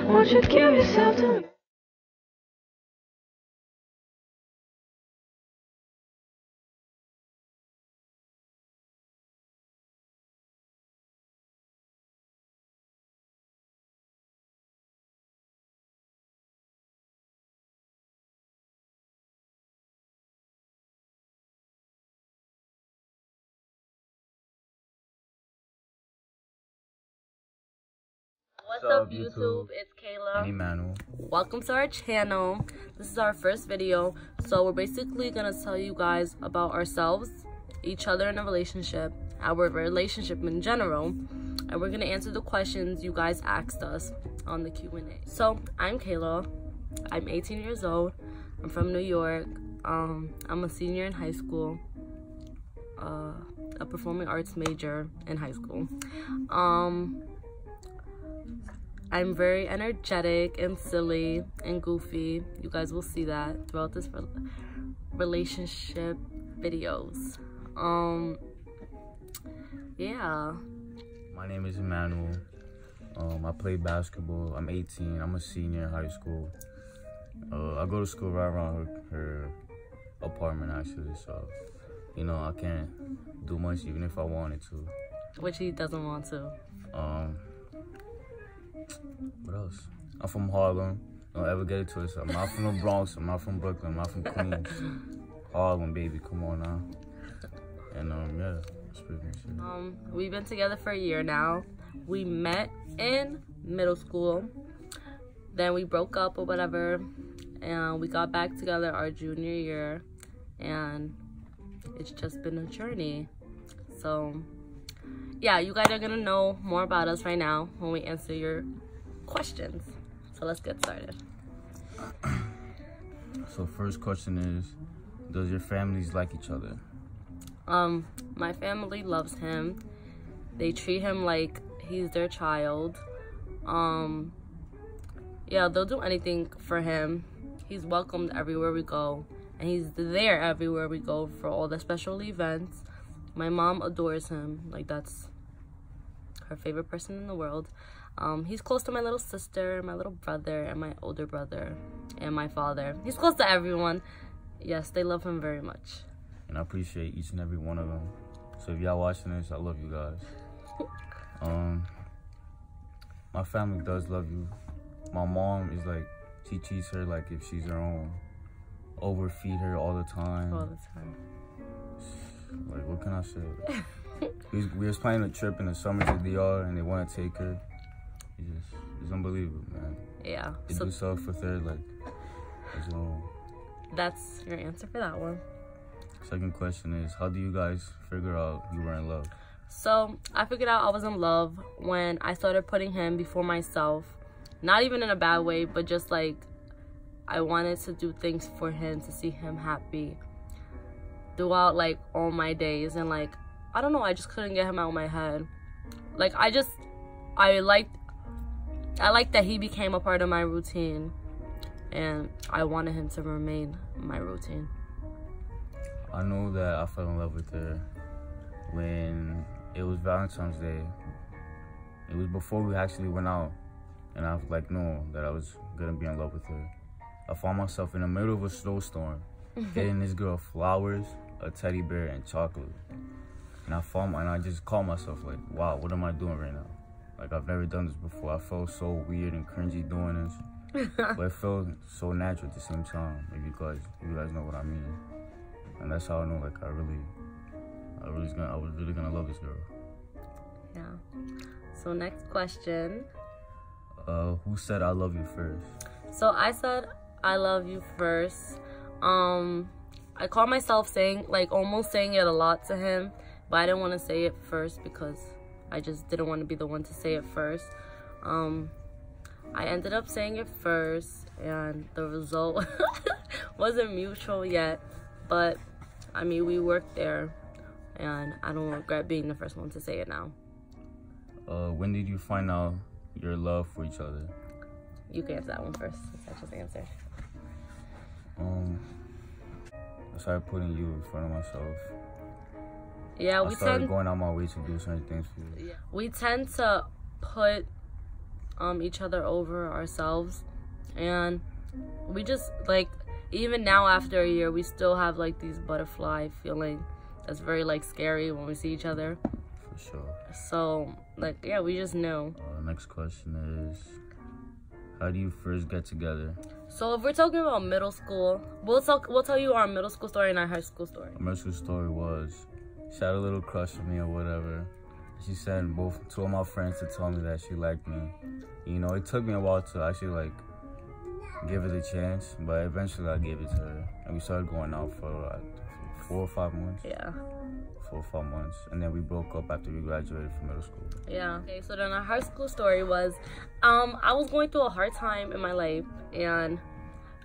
Want you to give yourself to me. What's up, YouTube? It's Kayla and Emmanuel. Welcome to our channel. This is our first video, so we're basically gonna tell you guys about ourselves, each other in a relationship, our relationship in general, and we're gonna answer the questions you guys asked us on the Q&A. So I'm Kayla. I'm 18 years old. I'm from New York. I'm a senior in high school, a performing arts major in high school. I'm very energetic and silly and goofy. You guys will see that throughout this relationship videos. Yeah. My name is Emmanuel. I play basketball. I'm 18. I'm a senior in high school. I go to school right around her apartment, actually. So, you know, I can't do much even if I wanted to. Which he doesn't want to. What else? I'm from Harlem. Don't ever get it twisted. I'm not from the Bronx. I'm not from Brooklyn. I'm not from Queens. Harlem, baby. Come on now. And yeah, that's pretty much it. We've been together for a year now. We met in middle school. Then we broke up or whatever, and we got back together our junior year, and it's just been a journey. So yeah, you guys are gonna know more about us right now when we answer your questions. So let's get started. So first question is, does your families like each other? My family loves him. They treat him like he's their child. Yeah, they'll do anything for him. He's welcomed everywhere we go, and he's there everywhere we go for all the special events. My mom adores him. Like, that's her favorite person in the world. He's close to my little sister, my little brother, and my older brother, and my father. He's close to everyone. Yes, they love him very much. And I appreciate each and every one of them. So if y'all watching this, I love you guys. My family does love you. My mom is like, she treats her like if she's her own. Overfeed her all the time. All the time. Like, what can I say? we was planning a trip in the summer to DR, and they want to take her. It's unbelievable, man. Yeah. They do stuff with her, like, so. That's your answer for that one. Second question is, how do you guys figure out you were in love? So I figured out I was in love when I started putting him before myself. Not even in a bad way, but just like I wanted to do things for him, to see him happy throughout like all my days. And like, I don't know, I just couldn't get him out of my head. Like, I liked that he became a part of my routine, and I wanted him to remain my routine. I know that I fell in love with her when it was Valentine's Day. It was before we actually went out, and I was like, no, that I was gonna be in love with her. I found myself in the middle of a snowstorm, getting this girl flowers, a teddy bear, and chocolate. And I just called myself like, wow, what am I doing right now? Like, I've never done this before. I felt so weird and cringy doing this, but it felt so natural at the same time. Maybe because you guys know what I mean. And that's how I know, like, I was really gonna love this girl. Yeah. So next question. Who said I love you first? So I said I love you first. I caught myself saying, like, almost saying it a lot to him, but I didn't want to say it first because I just didn't want to be the one to say it first. I ended up saying it first, and the result wasn't mutual yet, but I mean, we worked there, and I don't regret being the first one to say it now. When did you find out your love for each other? You can answer that one first, since I just answered. I started putting you in front of myself. Yeah, I started going out my way to do certain things for you. We tend to put each other over ourselves. And we just, like, even now after a year, we still have like these butterfly feeling that's very like scary when we see each other. For sure. So like, yeah, we just knew. Next question is, how do you first get together? So if we're talking about middle school, we'll tell you our middle school story and our high school story. Our middle school story was, she had a little crush on me or whatever. She sent two of my friends to tell me that she liked me. You know, it took me a while to actually like give it a chance, but eventually I gave it to her, and we started going out for 4 or 5 months. Yeah. 4 or 5 months, and then we broke up after we graduated from middle school. Yeah. Okay, so then our high school story was, I was going through a hard time in my life, and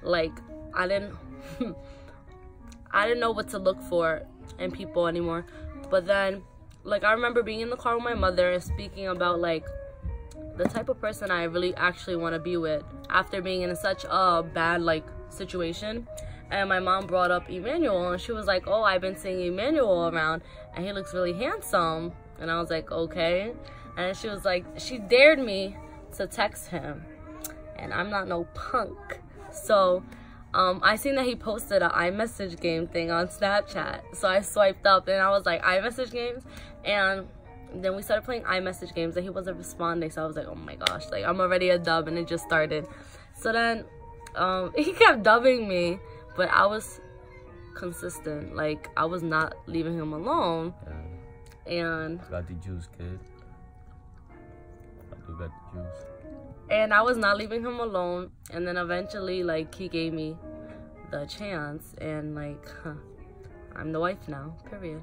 like I didn't know what to look for in people anymore. But then, like, I remember being in the car with my mother and speaking about like the type of person I really actually want to be with after being in such a bad like situation. And my mom brought up Emmanuel, and she was like, oh, I've been seeing Emmanuel around and he looks really handsome. And I was like, okay. And she was like, she dared me to text him, and I'm not no punk. So I seen that he posted an iMessage game thing on Snapchat, so I swiped up and I was like, iMessage games? And then we started playing iMessage games and he wasn't responding, so I was like, oh my gosh, like I'm already a dub, and it just started. So then he kept dubbing me, but I was consistent. Like, I was not leaving him alone. And got the juice, kid. I do got the juice. And I was not leaving him alone. And then eventually, like, he gave me the chance, and like, I'm the wife now, period.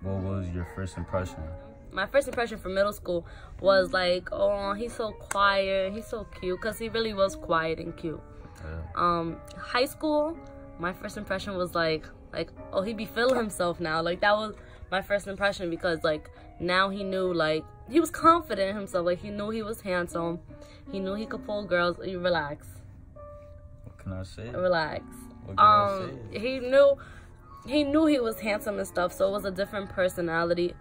What was your first impression? My first impression from middle school was like, oh, he's so quiet, he's so cute, because he really was quiet and cute. Yeah. High school, my first impression was like, oh, he be feeling himself now. Like, that was my first impression, because like now he knew, like, he was confident in himself. Like, he knew he was handsome, he knew he could pull girls. You relax. What can I say? Relax. What can I say? He knew he was handsome and stuff, so it was a different personality.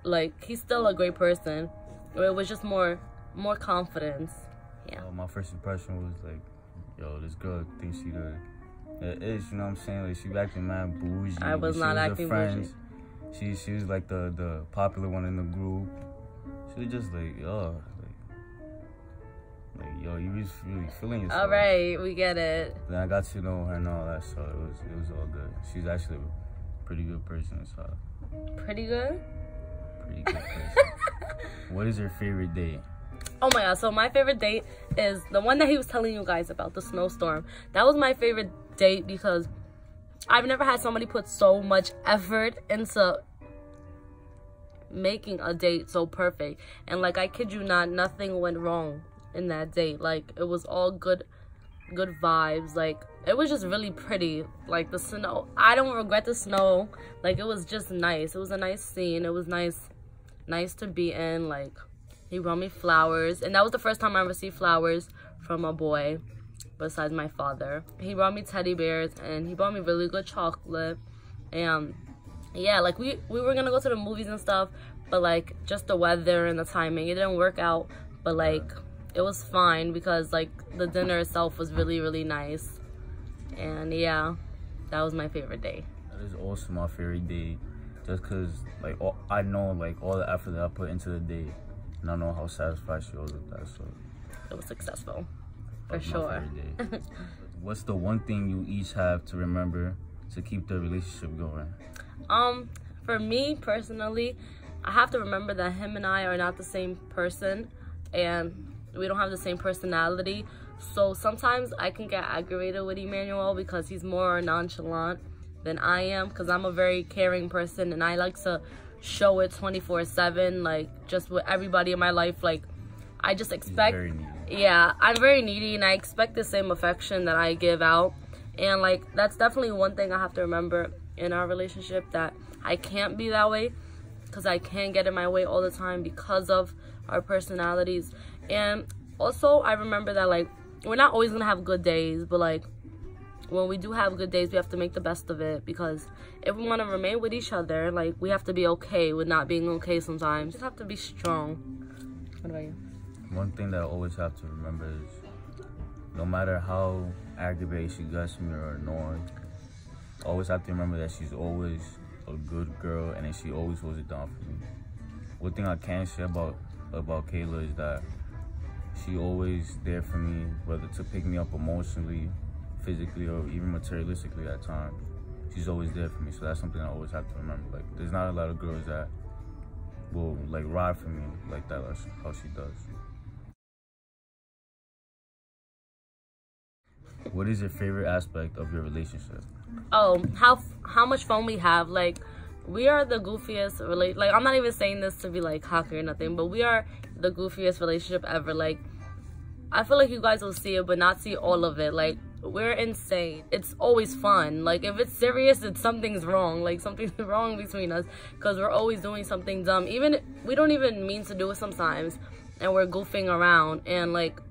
Like, he's still a great person. It was just more confidence. Yeah. My first impression was like, yo, this girl thinks she the it is, you know what I'm saying? Like, she was acting mad bougie. I was not acting bougie. She was like the popular one in the group. She was just like, yo, yo, you was really feeling yourself. All right, we get it. Then I got to know her and all that, so it was all good. She's actually a pretty good person, so. Pretty good? Pretty good person. What is your favorite date? Oh my god, so my favorite date is the one that he was telling you guys about, the snowstorm. That was my favorite date because I've never had somebody put so much effort into making a date so perfect. And like, I kid you not, nothing went wrong in that date. Like, it was all good vibes. Like, it was just really pretty. Like, the snow, I don't regret the snow. Like, it was just nice. It was a nice scene. It was nice to be in. Like, he brought me flowers, and that was the first time I received flowers from a boy besides my father. He brought me teddy bears, and he brought me really good chocolate. And yeah, like, we were gonna go to the movies and stuff, but like, just the weather and the timing, it didn't work out. But like, it was fine because like, the dinner itself was really, really nice. And yeah, that was my favorite day. That is also my favorite day, just because like, I know like all the effort that I put into the day, and I know how satisfied she was with that. So it was successful, for sure. What's the one thing you each have to remember to keep the relationship going? For me personally, I have to remember that him and I are not the same person, and we don't have the same personality. So sometimes I can get aggravated with Emmanuel because he's more nonchalant than I am, because I'm a very caring person and I like to show it 24/7, like, just with everybody in my life. Like, I just expect, yeah, I'm very needy, and I expect the same affection that I give out. And like, that's definitely one thing I have to remember in our relationship, that I can't be that way, because I can't get in my way all the time because of our personalities. And also, I remember that like, we're not always gonna have good days, but like, when we do have good days, we have to make the best of it, because if we want to remain with each other, like, we have to be okay with not being okay sometimes. We just have to be strong. What about you? One thing that I always have to remember is no matter how aggravated she gets me or annoyed, I always have to remember that she's always a good girl and that she always holds it down for me. One thing I can say about Kayla is that she always there for me, whether to pick me up emotionally, physically, or even materialistically at times. She's always there for me, so that's something I always have to remember. Like, there's not a lot of girls that will like ride for me like that, like how she does. What is your favorite aspect of your relationship? Oh, how much fun we have. Like, we are the goofiest like, I'm not even saying this to be like cocky or nothing, but we are the goofiest relationship ever. Like, I feel like you guys will see it but not see all of it. Like, we're insane. It's always fun. Like, if it's serious, it's something's wrong. Like, something's wrong between us, because we're always doing something dumb. Even we don't even mean to do it sometimes, and we're goofing around, and like,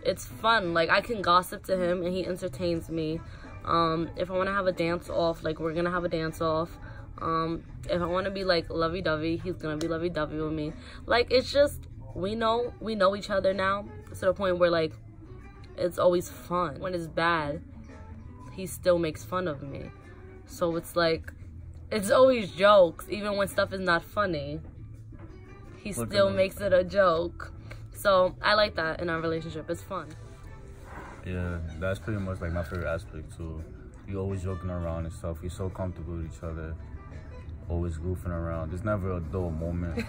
it's fun. Like, I can gossip to him and he entertains me. If I want to have a dance off, like, we're gonna have a dance off. If I want to be like lovey-dovey, he's gonna be lovey-dovey with me. Like, it's just, we know each other now to the point where, like, it's always fun. When it's bad, he still makes fun of me. So it's like, it's always jokes. Even when stuff is not funny, he still makes it a joke. So I like that in our relationship. It's fun. Yeah, that's pretty much like my favorite aspect too. You always joking around and stuff. You're so comfortable with each other. Always goofing around. There's never a dull moment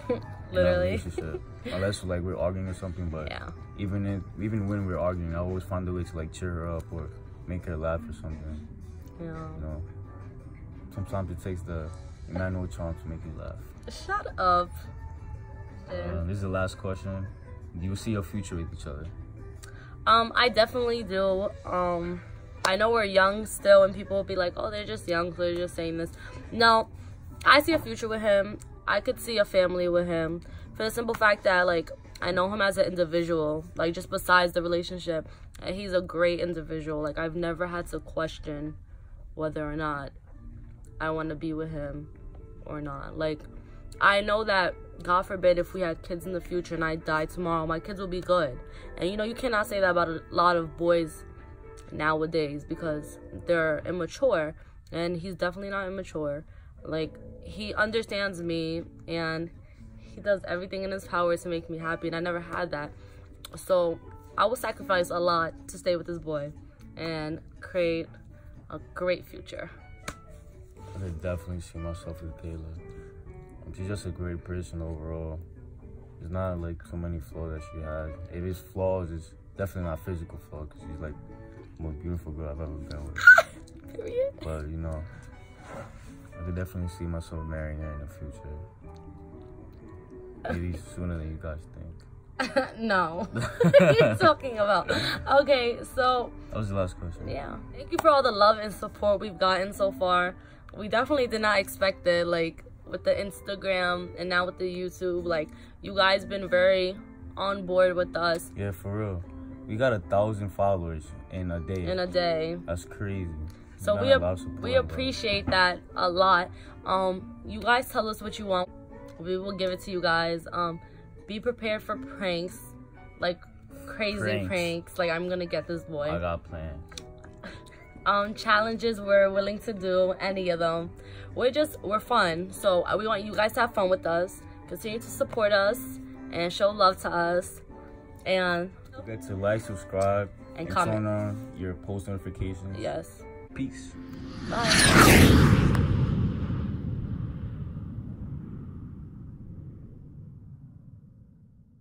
in our relationship, unless like we're arguing or something. But yeah, even when we're arguing, I always find a way to like cheer her up or make her laugh or something. Yeah. You know, sometimes it takes the Emmanuel charm to make you laugh. Shut up. This is the last question. Do you see a future with each other? I definitely do. I know we're young still, and people will be like, oh, they're just young, so they're just saying this. No, I see a future with him. I could see a family with him, for the simple fact that, like, I know him as an individual, like, just besides the relationship, and he's a great individual. Like, I've never had to question whether or not I want to be with him or not. Like, I know that, God forbid, if we had kids in the future and I die tomorrow, my kids will be good. And, you know, you cannot say that about a lot of boys nowadays, because they're immature, and he's definitely not immature. Like, he understands me, and he does everything in his power to make me happy, and I never had that. So I will sacrifice a lot to stay with this boy and create a great future. I could definitely see myself with Kayla. She's just a great person overall. There's not like so many flaws that she has. If it's flaws, it's definitely not physical flaws, because she's like the most beautiful girl I've ever been with. Period. But you know, I could definitely see myself marrying her in the future. Maybe sooner than you guys think. No. What are you talking about? Okay, so that was the last question. Yeah. Thank you for all the love and support we've gotten so far. We definitely did not expect it, like, with the Instagram and now with the YouTube. Like, you guys been very on board with us. Yeah, for real. We got 1,000 followers in a day. In a day. That's crazy. So we appreciate that a lot. You guys tell us what you want. We will give it to you guys. Be prepared for pranks, like crazy pranks. Like, I'm gonna get this boy. I got plans. Challenges, we're willing to do any of them. We're fun. So we want you guys to have fun with us. Continue to support us and show love to us. And don't forget to like, subscribe, and comment. Turn on your post notifications. Yes. Peace. Bye.